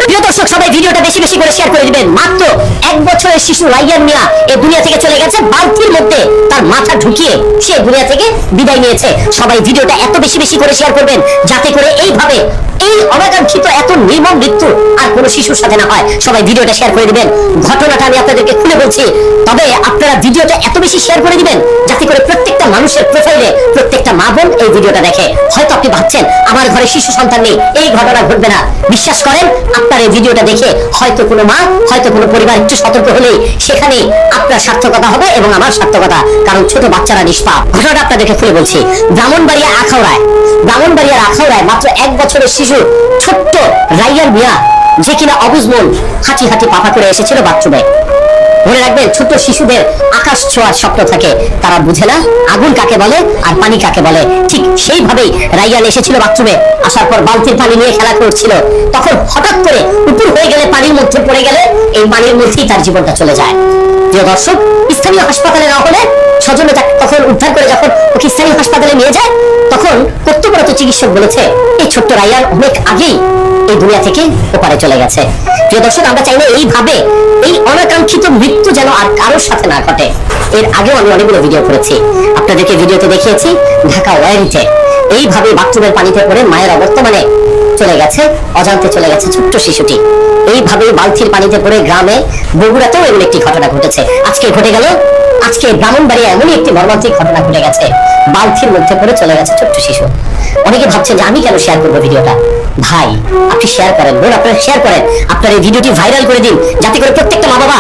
প্রিয় দর্শক, সবাই ভিডিওটা বেশি বেশি করে শেয়ার করে দিবেন। মাত্র 1 বছরের শিশু রাইয়ান মিয়া এই দুনিয়া থেকে চলে গেছে, বালতির মধ্যে তার মাথা ঢুকিয়ে সে দুনিয়া থেকে বিদায় নিয়েছে। সবাই ভিডিওটা এত বেশি বেশি করে শেয়ার করবেন যাতে করে এইভাবে এই অনাকাঙ্ক্ষিত এত নির্মম মৃত্যু আর কোনো শিশুর সাথে না হয়। সবাই ভিডিওটা শেয়ার করে দিবেন। ঘটনাটা আমি আপনাদেরকে খুলে বলছি, তবে আপনারা ভিডিওটা এত বেশি শেয়ার করে দিবেন যাতে করে প্রত্যেকটা মানুষের প্রোফাইলে প্রত্যেকটা মা বোন এই ভিডিওটা দেখে। হয়তো আপনি ভাবছেন আমার ঘরে শিশু সন্তান নেই, এই ঘটনা ঘটবে না। বিশ্বাস করেন, আপনার এই ভিডিওটা দেখে হয়তো কোনো মা, হয়তো কোনো পরিবার একটু সতর্ক হলেই সেখানে আপনার সার্থকতা হবে এবং আমার সার্থকতা, কারণ ছোট বাচ্চারা নিষ্পাপ। ঘটনাটা আপনাদেরকে খুলে বলছি। ব্রাহ্মণবাড়িয়ার আখাউড়ায় মাত্র 1 বছরের শিশু ছোট্ট রাইয়ান মিয়া, যে কিনা অবুঝ মন, হাঁটি হাঁটি পাপা করে এসেছিল বাথরুমে। মনে রাখবেন, ছোট্ট শিশুদের আকাশ ছোঁয়ার স্বপ্ন থাকে, তারা বুঝে না আগুন কাকে বলে আর পানি কাকে বলে। ঠিক সেইভাবেই রাইয়ান এসেছিল বাথরুমে, আসার পর বালতির পানি নিয়ে খেলা করছিল। তখন হঠাৎ করে উপর হয়ে গেলে, পানির মধ্যে পড়ে গেলে, এই পানির মধ্যেই তার জীবনটা চলে যায়। প্রিয় দর্শক, স্থানীয় হাসপাতালে না হলে স্বজনরা তখন উদ্ধার করে যখন ওকে স্থানীয় হাসপাতালে নিয়ে যায়, তখন কর্তব্যরত চিকিৎসক বলেছে এই ছোট্ট রাইয়ান অনেক আগেই এই দুনিয়া থেকে ওপারে চলে গেছে। প্রিয় দর্শক, আমরা চাই না এইভাবে এই অনাকাঙ্ক্ষিত মৃত্যু যেন আর কারোর সাথে না ঘটে। এর আগেও আমি অনেকগুলো ভিডিও করেছি, আপনাদেরকে ভিডিওতে দেখিয়েছি। ঢাকা ওয়ারিতে এইভাবে বাথরুমের পানিতে পড়ে মায়ের অবর্তমানে চলে গেছে, অজান্তে চলে গেছে ছোট্ট শিশুটি। এইভাবে বালতির পানিতে পড়ে গ্রামে বগুড়াতেও এমন একটি ঘটনা ঘটেছে। আজকে ঘটে গেল, আজকে ব্রাহ্মণবাড়িয়া এমনই একটি মর্মান্তিক ঘটনা ঘটে গেছে। বালতির মধ্যে পড়ে চলে গেছে ছোট্ট শিশু। অনেকে ভাবছেন যে আমি কেন শেয়ার করবো ভিডিওটা। ভাই, আপনি শেয়ার করেন, বোন আপনারা শেয়ার করেন, আপনার এই ভিডিওটি ভাইরাল করে দিন যাতে করে প্রত্যেকটা মা বাবা